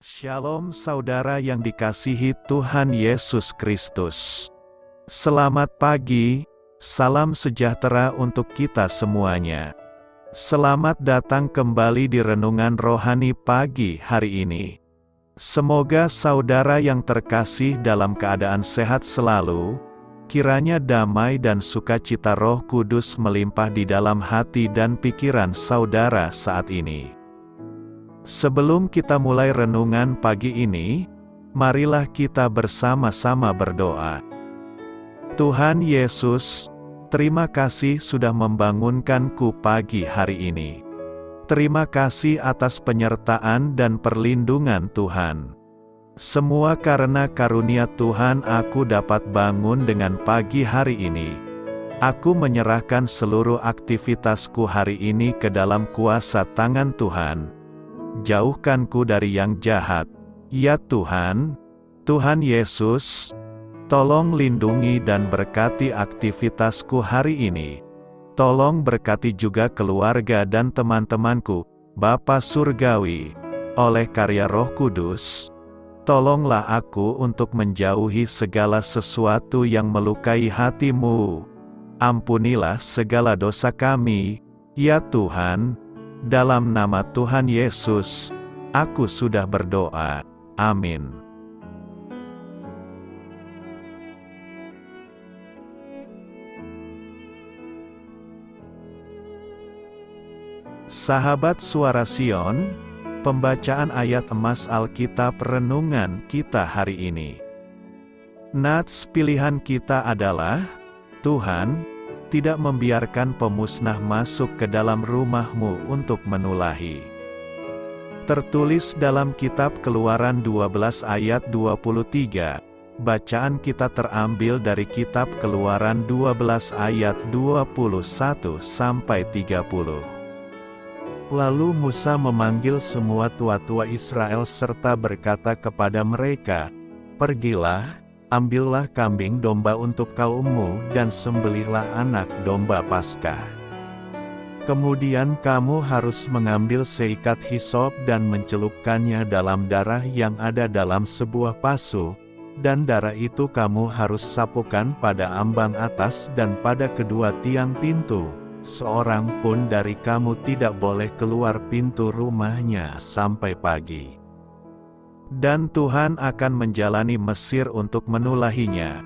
Shalom saudara yang dikasihi Tuhan Yesus Kristus. Selamat pagi, salam sejahtera untuk kita semuanya. Selamat datang kembali di Renungan Rohani pagi hari ini. Semoga saudara yang terkasih dalam keadaan sehat selalu, kiranya damai dan sukacita Roh Kudus melimpah di dalam hati dan pikiran saudara saat ini. Sebelum kita mulai renungan pagi ini, marilah kita bersama-sama berdoa. Tuhan Yesus, terima kasih sudah membangunkanku pagi hari ini. Terima kasih atas penyertaan dan perlindungan Tuhan. Semua karena karunia Tuhan aku dapat bangun dengan pagi hari ini. Aku menyerahkan seluruh aktivitasku hari ini ke dalam kuasa tangan Tuhan. Jauhkanku dari yang jahat. Ya Tuhan, Tuhan Yesus, tolong lindungi dan berkati aktivitasku hari ini. Tolong berkati juga keluarga dan teman-temanku, Bapa Surgawi, oleh karya Roh Kudus. Tolonglah aku untuk menjauhi segala sesuatu yang melukai hati-Mu. Ampunilah segala dosa kami, ya Tuhan. Dalam nama Tuhan Yesus, aku sudah berdoa. Amin. Sahabat Suara Sion, pembacaan ayat emas Alkitab renungan kita hari ini. Nats pilihan kita adalah, Tuhan, tidak membiarkan pemusnah masuk ke dalam rumah-Mu untuk menulahi. Tertulis dalam kitab Keluaran 12 ayat 23, bacaan kita terambil dari kitab Keluaran 12 ayat 21-30. Lalu Musa memanggil semua tua-tua Israel serta berkata kepada mereka, "Pergilah, ambillah kambing domba untuk kaummu dan sembelihlah anak domba Paskah. Kemudian kamu harus mengambil seikat hisop dan mencelupkannya dalam darah yang ada dalam sebuah pasu, dan darah itu kamu harus sapukan pada ambang atas dan pada kedua tiang pintu. Seorang pun dari kamu tidak boleh keluar pintu rumahnya sampai pagi. Dan Tuhan akan menjalani Mesir untuk menulahinya.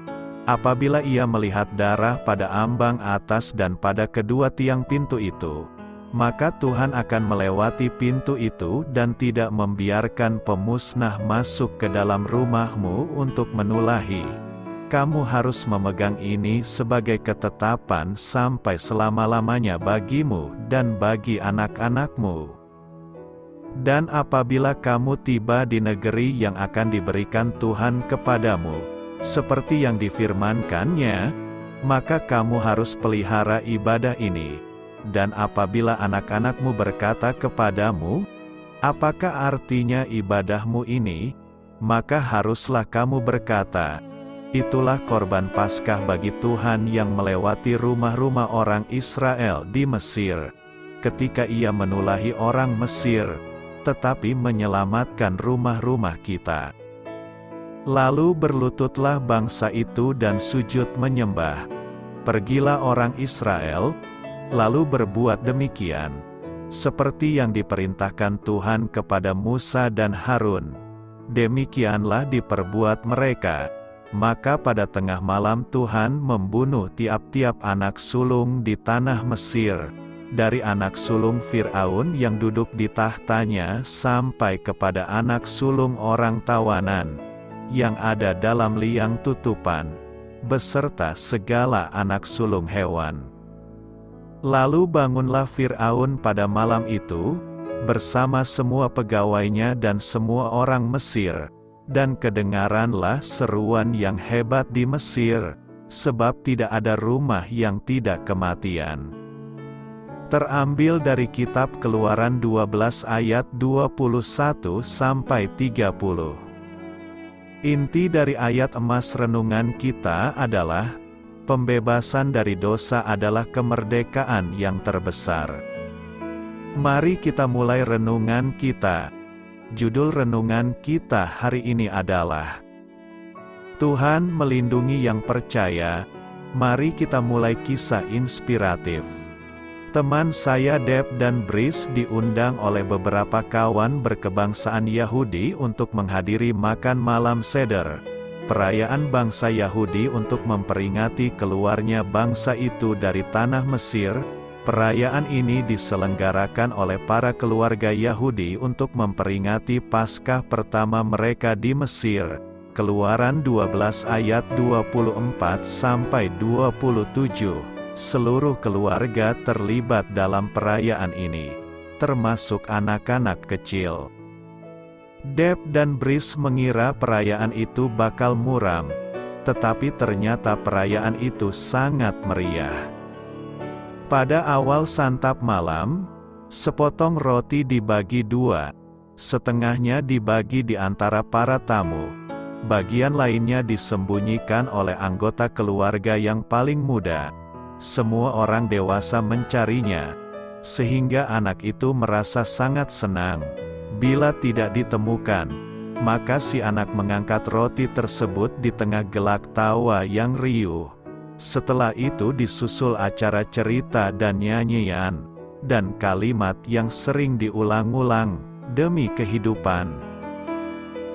Apabila ia melihat darah pada ambang atas dan pada kedua tiang pintu itu, maka Tuhan akan melewati pintu itu dan tidak membiarkan pemusnah masuk ke dalam rumahmu untuk menulahi. Kamu harus memegang ini sebagai ketetapan sampai selama-lamanya bagimu dan bagi anak-anakmu. Dan apabila kamu tiba di negeri yang akan diberikan Tuhan kepadamu, seperti yang difirmankannya, maka kamu harus pelihara ibadah ini. Dan apabila anak-anakmu berkata kepadamu, apakah artinya ibadahmu ini? Maka haruslah kamu berkata, itulah korban Paskah bagi Tuhan yang melewati rumah-rumah orang Israel di Mesir, ketika ia menulahi orang Mesir, tetapi menyelamatkan rumah-rumah kita. Lalu berlututlah bangsa itu dan sujud menyembah. Pergilah orang Israel, lalu berbuat demikian, seperti yang diperintahkan Tuhan kepada Musa dan Harun. Demikianlah diperbuat mereka. Maka pada tengah malam Tuhan membunuh tiap-tiap anak sulung di tanah Mesir, dari anak sulung Fir'aun yang duduk di tahtanya sampai kepada anak sulung orang tawanan, yang ada dalam liang tutupan, beserta segala anak sulung hewan. Lalu bangunlah Fir'aun pada malam itu, bersama semua pegawainya dan semua orang Mesir, dan kedengaranlah seruan yang hebat di Mesir, sebab tidak ada rumah yang tidak kematian. Terambil dari kitab Keluaran 12 ayat 21-30. Inti dari ayat emas renungan kita adalah, pembebasan dari dosa adalah kemerdekaan yang terbesar. Mari kita mulai renungan kita Judul renungan kita hari ini adalah Tuhan melindungi yang percaya. Mari kita mulai kisah inspiratif. Teman saya Deb dan Brice diundang oleh beberapa kawan berkebangsaan Yahudi untuk menghadiri makan malam Seder, perayaan bangsa Yahudi untuk memperingati keluarnya bangsa itu dari tanah Mesir. Perayaan ini diselenggarakan oleh para keluarga Yahudi untuk memperingati Paskah pertama mereka di Mesir. Keluaran 12 ayat 24-27. Seluruh keluarga terlibat dalam perayaan ini, termasuk anak-anak kecil. Deb dan Brice mengira perayaan itu bakal muram, tetapi ternyata perayaan itu sangat meriah. Pada awal santap malam, sepotong roti dibagi dua, setengahnya dibagi di antara para tamu, bagian lainnya disembunyikan oleh anggota keluarga yang paling muda. Semua orang dewasa mencarinya, sehingga anak itu merasa sangat senang. Bila tidak ditemukan, maka si anak mengangkat roti tersebut di tengah gelak tawa yang riuh. Setelah itu disusul acara cerita dan nyanyian, dan kalimat yang sering diulang-ulang, demi kehidupan.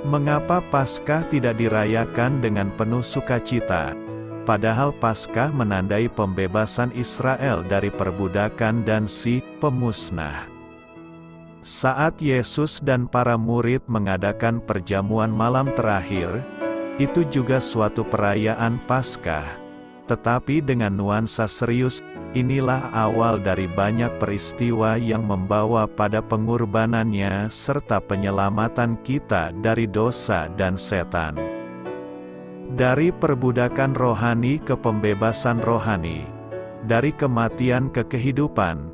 Mengapa Paskah tidak dirayakan dengan penuh sukacita? Padahal Paskah menandai pembebasan Israel dari perbudakan dan si pemusnah. Saat Yesus dan para murid mengadakan perjamuan malam terakhir, itu juga suatu perayaan Paskah. Tetapi dengan nuansa serius, inilah awal dari banyak peristiwa yang membawa pada pengorbanannya serta penyelamatan kita dari dosa dan setan. Dari perbudakan rohani ke pembebasan rohani, dari kematian ke kehidupan.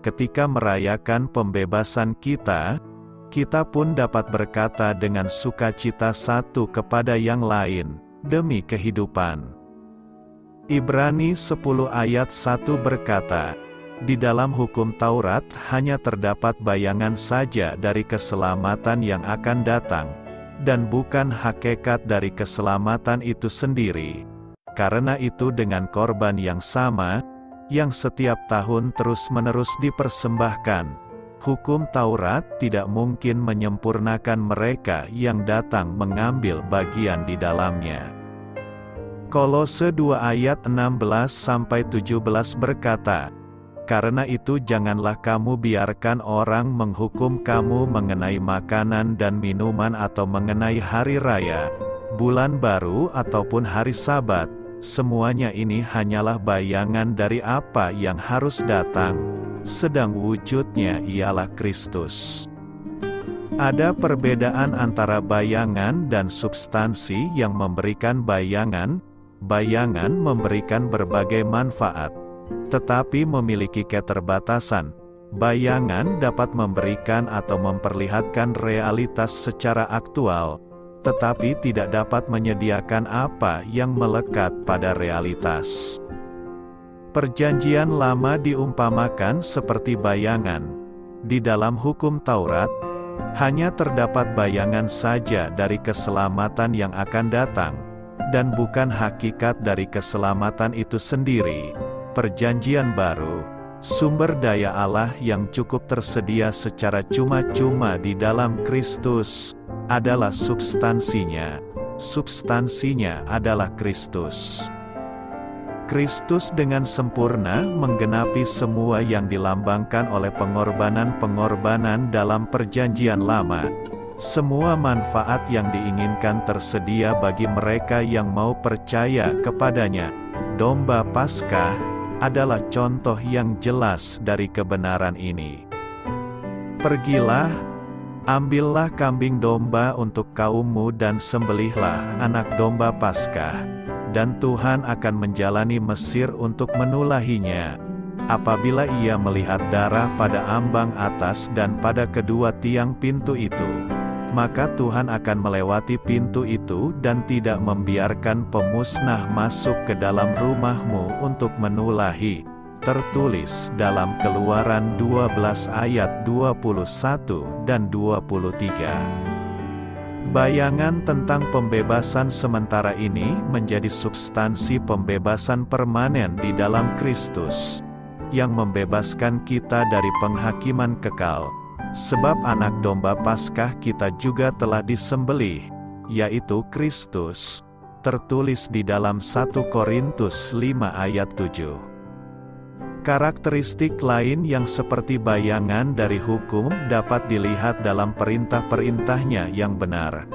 Ketika merayakan pembebasan kita pun dapat berkata dengan sukacita satu kepada yang lain, demi kehidupan. Ibrani 10 ayat 1 berkata, di dalam hukum Taurat hanya terdapat bayangan saja dari keselamatan yang akan datang, dan bukan hakikat dari keselamatan itu sendiri. Karena itu dengan korban yang sama, yang setiap tahun terus-menerus dipersembahkan, hukum Taurat tidak mungkin menyempurnakan mereka yang datang mengambil bagian di dalamnya. Kolose 2 ayat 16-17 berkata, karena itu janganlah kamu biarkan orang menghukum kamu mengenai makanan dan minuman atau mengenai hari raya, bulan baru ataupun hari Sabat. Semuanya ini hanyalah bayangan dari apa yang harus datang, sedang wujudnya ialah Kristus. Ada perbedaan antara bayangan dan substansi. Yang memberikan bayangan memberikan berbagai manfaat, tetapi memiliki keterbatasan. Bayangan dapat memberikan atau memperlihatkan realitas secara aktual, tetapi tidak dapat menyediakan apa yang melekat pada realitas. Perjanjian Lama diumpamakan seperti bayangan. Di dalam hukum Taurat, hanya terdapat bayangan saja dari keselamatan yang akan datang, dan bukan hakikat dari keselamatan itu sendiri. Perjanjian Baru, sumber daya Allah yang cukup tersedia secara cuma-cuma di dalam Kristus, adalah substansinya. Substansinya adalah Kristus. Kristus dengan sempurna menggenapi semua yang dilambangkan oleh pengorbanan-pengorbanan dalam Perjanjian Lama. Semua manfaat yang diinginkan tersedia bagi mereka yang mau percaya kepadanya. Domba Paskah adalah contoh yang jelas dari kebenaran ini. Pergilah, ambillah kambing domba untuk kaummu dan sembelihlah anak domba Paskah, dan Tuhan akan menjalani Mesir untuk menulahinya. Apabila ia melihat darah pada ambang atas dan pada kedua tiang pintu itu, maka Tuhan akan melewati pintu itu dan tidak membiarkan pemusnah masuk ke dalam rumahmu untuk menulahi. tertulis dalam Keluaran 12 ayat 21 dan 23. Bayangan tentang pembebasan sementara ini menjadi substansi pembebasan permanen di dalam Kristus, yang membebaskan kita dari penghakiman kekal, sebab anak domba Paskah kita juga telah disembelih, yaitu Kristus, tertulis di dalam 1 Korintus 5 ayat 7. Karakteristik lain yang seperti bayangan dari hukum dapat dilihat dalam perintah-perintahnya yang benar.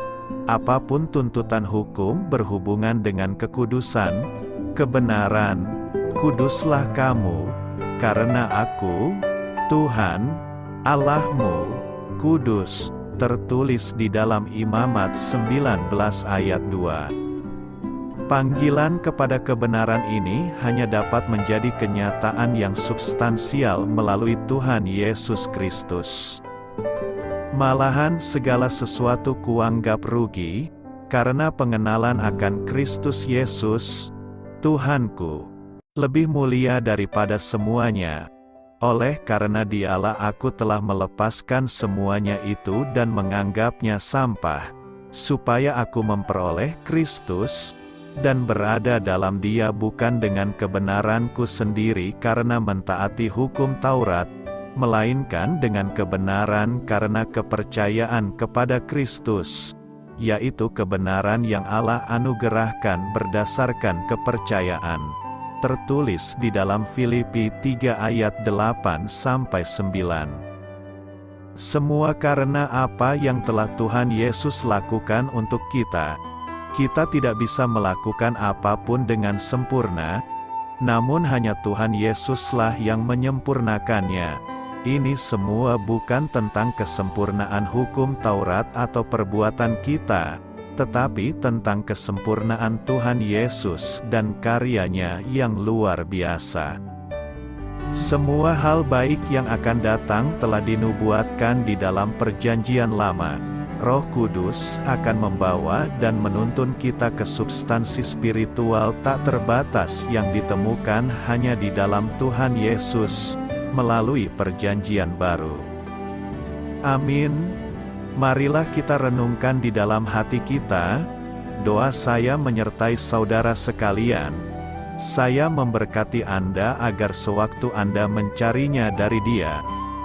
Apapun tuntutan hukum berhubungan dengan kekudusan, kebenaran, kuduslah kamu, karena aku, Tuhan, Allahmu, kudus, tertulis di dalam Imamat 19 ayat 2. Panggilan kepada kebenaran ini hanya dapat menjadi kenyataan yang substansial melalui Tuhan Yesus Kristus. Malahan segala sesuatu kuanggap rugi, karena pengenalan akan Kristus Yesus, Tuhanku, lebih mulia daripada semuanya. Oleh karena Dialah aku telah melepaskan semuanya itu dan menganggapnya sampah, supaya aku memperoleh Kristus, dan berada dalam Dia bukan dengan kebenaranku sendiri karena mentaati hukum Taurat, melainkan dengan kebenaran karena kepercayaan kepada Kristus, yaitu kebenaran yang Allah anugerahkan berdasarkan kepercayaan. Tertulis di dalam Filipi 3 ayat 8-9. Semua karena apa yang telah Tuhan Yesus lakukan untuk kita. Kita tidak bisa melakukan apapun dengan sempurna, namun hanya Tuhan Yesuslah yang menyempurnakannya. Ini semua bukan tentang kesempurnaan hukum Taurat atau perbuatan kita, tetapi tentang kesempurnaan Tuhan Yesus dan karyanya yang luar biasa. Semua hal baik yang akan datang telah dinubuatkan di dalam Perjanjian Lama. Roh Kudus akan membawa dan menuntun kita ke substansi spiritual tak terbatas yang ditemukan hanya di dalam Tuhan Yesus, melalui Perjanjian Baru. Amin. Marilah kita renungkan di dalam hati kita. Doa saya menyertai saudara sekalian. Saya memberkati Anda agar sewaktu Anda mencarinya dari Dia,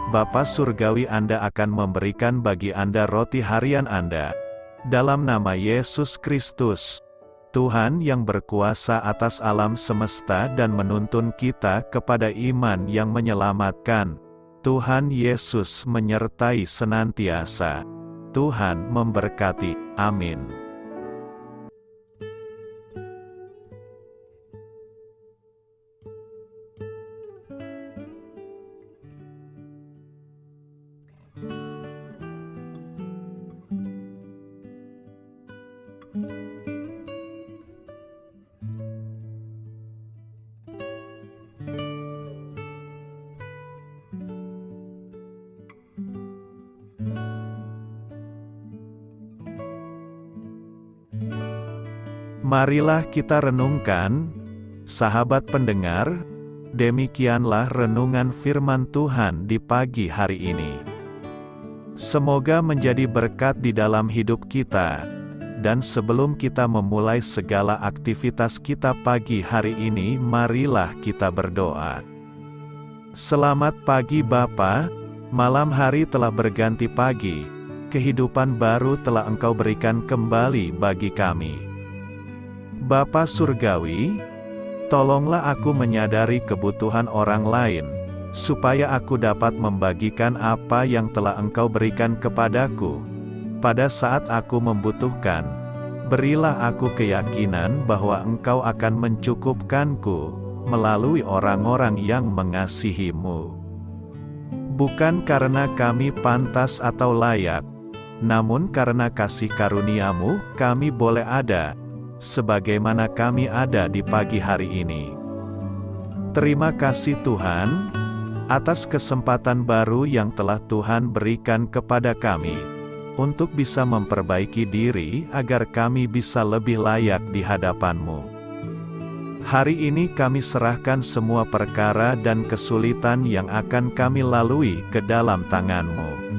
Bapa Surgawi Anda akan memberikan bagi Anda roti harian Anda. Dalam nama Yesus Kristus, Tuhan yang berkuasa atas alam semesta dan menuntun kita kepada iman yang menyelamatkan, Tuhan Yesus menyertai senantiasa. Tuhan memberkati. Amin. Marilah kita renungkan, sahabat pendengar, demikianlah renungan firman Tuhan di pagi hari ini. Semoga menjadi berkat di dalam hidup kita, dan sebelum kita memulai segala aktivitas kita pagi hari ini, marilah kita berdoa. Selamat pagi Bapa, malam hari telah berganti pagi, kehidupan baru telah Engkau berikan kembali bagi kami. Bapa Surgawi, tolonglah aku menyadari kebutuhan orang lain, supaya aku dapat membagikan apa yang telah Engkau berikan kepadaku. Pada saat aku membutuhkan, berilah aku keyakinan bahwa Engkau akan mencukupkanku, melalui orang-orang yang mengasihi-Mu. Bukan karena kami pantas atau layak, namun karena kasih karunia-Mu, kami boleh ada, sebagaimana kami ada di pagi hari ini. Terima kasih Tuhan, atas kesempatan baru yang telah Tuhan berikan kepada kami, untuk bisa memperbaiki diri agar kami bisa lebih layak di hadapan-Mu. Hari ini kami serahkan semua perkara dan kesulitan yang akan kami lalui ke dalam tangan-Mu.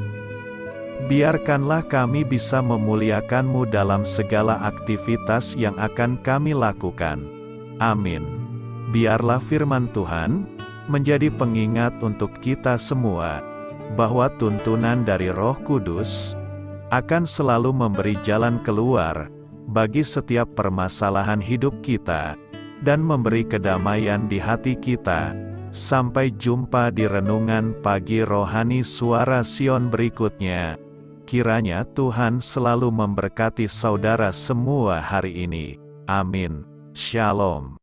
Biarkanlah kami bisa memuliakan-Mu dalam segala aktivitas yang akan kami lakukan. Amin. Biarlah firman Tuhan menjadi pengingat untuk kita semua, bahwa tuntunan dari Roh Kudus akan selalu memberi jalan keluar bagi setiap permasalahan hidup kita, dan memberi kedamaian di hati kita. Sampai jumpa di renungan pagi rohani Suara Sion berikutnya. Kiranya Tuhan selalu memberkati saudara semua hari ini. Amin. Shalom.